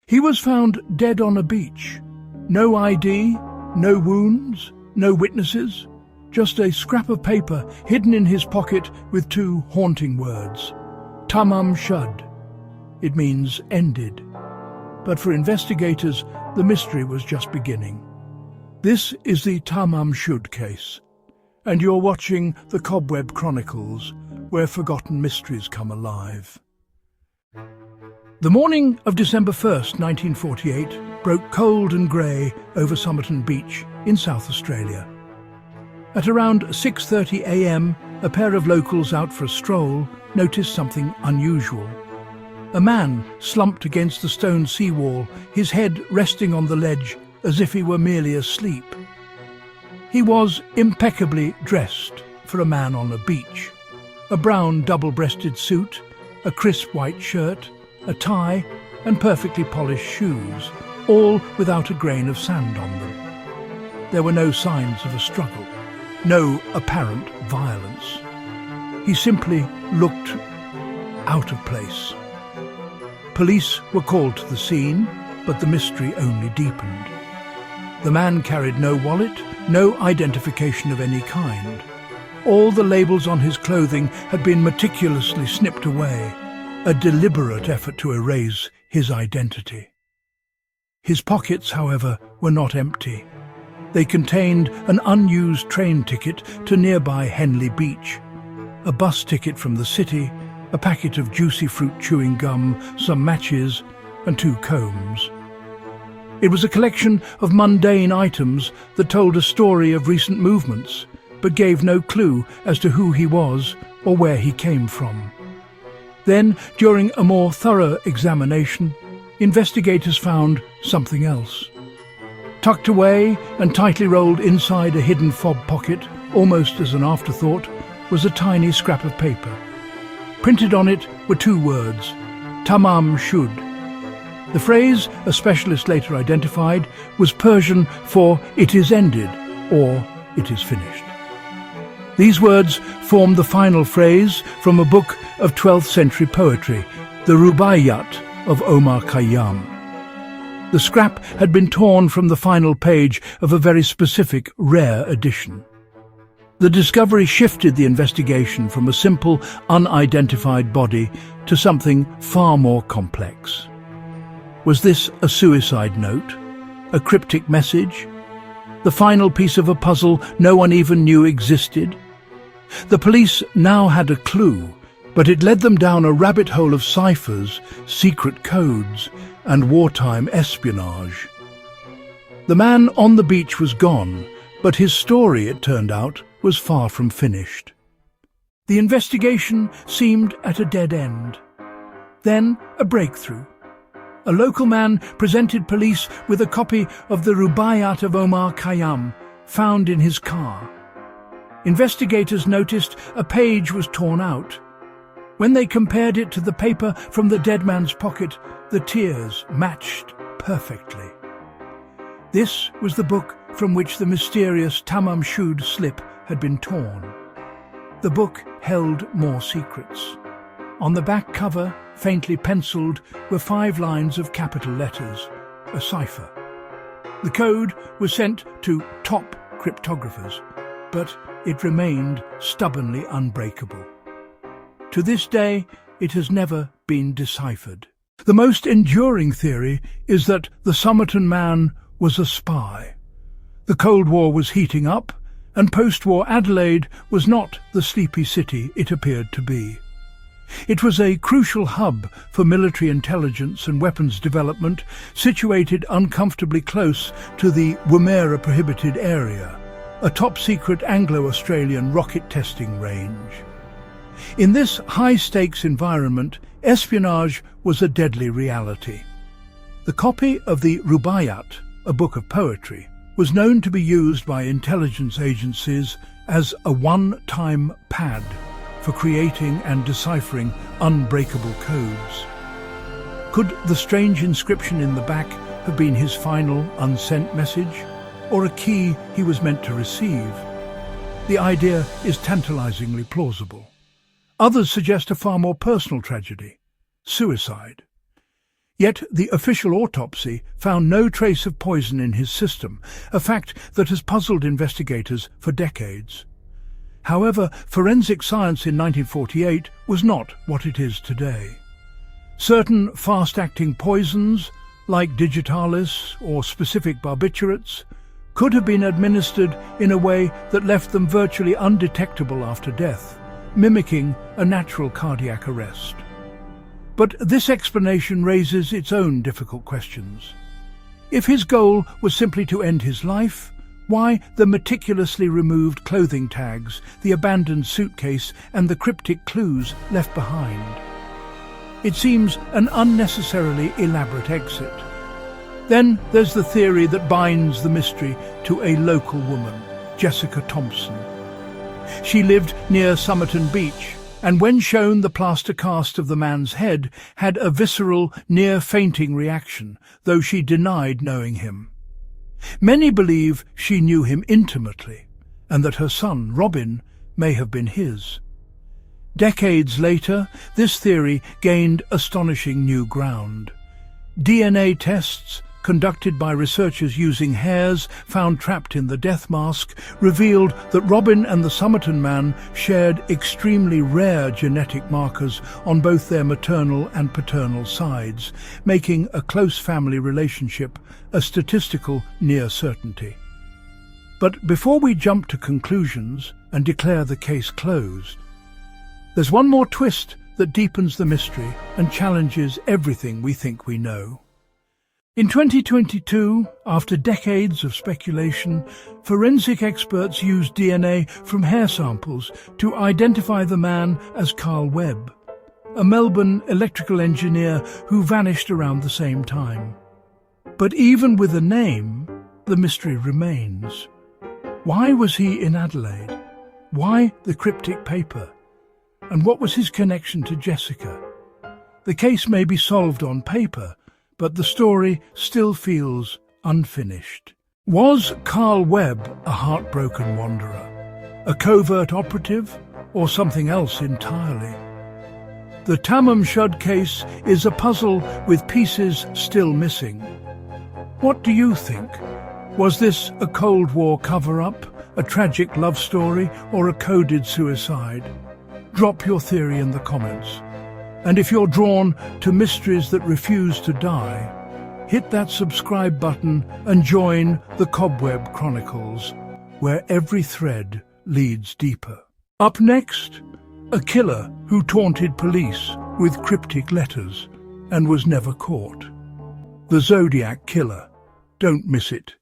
He was found dead on a beach. No ID, no wounds, no witnesses, just a scrap of paper hidden in his pocket with two haunting words. Tamam Shud. It means ended. But for investigators, the mystery was just beginning. This is the Tamam Shud case, and you're watching the Cobweb Chronicles, where forgotten mysteries come alive. The morning of December 1st, 1948, broke cold and grey over Somerton Beach in South Australia. At around 6:30 a.m, a pair of locals out for a stroll noticed something unusual. A man slumped against the stone seawall, his head resting on the ledge as if he were merely asleep. He was impeccably dressed for a man on a beach. A brown double-breasted suit, a crisp white shirt, a tie and perfectly polished shoes, all without a grain of sand on them. There were no signs of a struggle, no apparent violence. He simply looked out of place. Police were called to the scene, but the mystery only deepened. The man carried no wallet, no identification of any kind. All the labels on his clothing had been meticulously snipped away, a deliberate effort to erase his identity. His pockets, however, were not empty. They contained an unused train ticket to nearby Henley Beach, a bus ticket from the city, a packet of juicy fruit chewing gum, some matches, and 2 combs. It was a collection of mundane items that told a story of recent movements, but gave no clue as to who he was or where he came from. Then, during a more thorough examination, investigators found something else. Tucked away and tightly rolled inside a hidden fob pocket, almost as an afterthought, was a tiny scrap of paper. Printed on it were 2 words, Tamam Shud. The phrase, a specialist later identified, was Persian for "it is ended" or "it is finished." These words formed the final phrase from a book of 12th century poetry, the Rubaiyat of Omar Khayyam. The scrap had been torn from the final page of a very specific, rare edition. The discovery shifted the investigation from a simple, unidentified body to something far more complex. Was this a suicide note? A cryptic message? The final piece of a puzzle no one even knew existed? The police now had a clue, but it led them down a rabbit hole of ciphers, secret codes, and wartime espionage. The man on the beach was gone, but his story, it turned out, was far from finished. The investigation seemed at a dead end. Then a breakthrough. A local man presented police with a copy of the Rubaiyat of Omar Khayyam, found in his car. Investigators noticed a page was torn out. When they compared it to the paper from the dead man's pocket, the tears matched perfectly. This was the book from which the mysterious Tamam Shud slip had been torn. The book held more secrets. On the back cover, faintly penciled, were 5 lines of capital letters, a cipher. The code was sent to top cryptographers, but it remained stubbornly unbreakable. To this day, it has never been deciphered. The most enduring theory is that the Somerton Man was a spy. The Cold War was heating up, and post-war Adelaide was not the sleepy city it appeared to be. It was a crucial hub for military intelligence and weapons development, situated uncomfortably close to the Woomera Prohibited Area, a top-secret Anglo-Australian rocket testing range. In this high-stakes environment, espionage was a deadly reality. The copy of the Rubaiyat, a book of poetry, was known to be used by intelligence agencies as a one-time pad for creating and deciphering unbreakable codes. Could the strange inscription in the back have been his final unsent message, or a key he was meant to receive? The idea is tantalizingly plausible. Others suggest a far more personal tragedy: suicide. Yet the official autopsy found no trace of poison in his system, a fact that has puzzled investigators for decades. However, forensic science in 1948 was not what it is today. Certain fast-acting poisons, like digitalis or specific barbiturates, could have been administered in a way that left them virtually undetectable after death, mimicking a natural cardiac arrest. But this explanation raises its own difficult questions. If his goal was simply to end his life, why the meticulously removed clothing tags, the abandoned suitcase, and the cryptic clues left behind? It seems an unnecessarily elaborate exit. Then there's the theory that binds the mystery to a local woman, Jessica Thompson. She lived near Somerton Beach, and when shown the plaster cast of the man's head, had a visceral, near-fainting reaction, though she denied knowing him. Many believe she knew him intimately, and that her son, Robin, may have been his. Decades later, this theory gained astonishing new ground. DNA tests, conducted by researchers using hairs found trapped in the death mask, revealed that Robin and the Somerton Man shared extremely rare genetic markers on both their maternal and paternal sides, making a close family relationship a statistical near certainty. But before we jump to conclusions and declare the case closed, there's one more twist that deepens the mystery and challenges everything we think we know. In 2022, after decades of speculation, forensic experts used DNA from hair samples to identify the man as Carl Webb, a Melbourne electrical engineer who vanished around the same time. But even with a name, the mystery remains. Why was he in Adelaide? Why the cryptic paper? And what was his connection to Jessica? The case may be solved on paper, but the story still feels unfinished. Was Carl Webb a heartbroken wanderer, a covert operative, or something else entirely? The Tamam Shud case is a puzzle with pieces still missing. What do you think? Was this a Cold War cover-up, a tragic love story, or a coded suicide? Drop your theory in the comments. And if you're drawn to mysteries that refuse to die, hit that subscribe button and join the Cobweb Chronicles, where every thread leads deeper. Up next, a killer who taunted police with cryptic letters and was never caught. The Zodiac Killer. Don't miss it.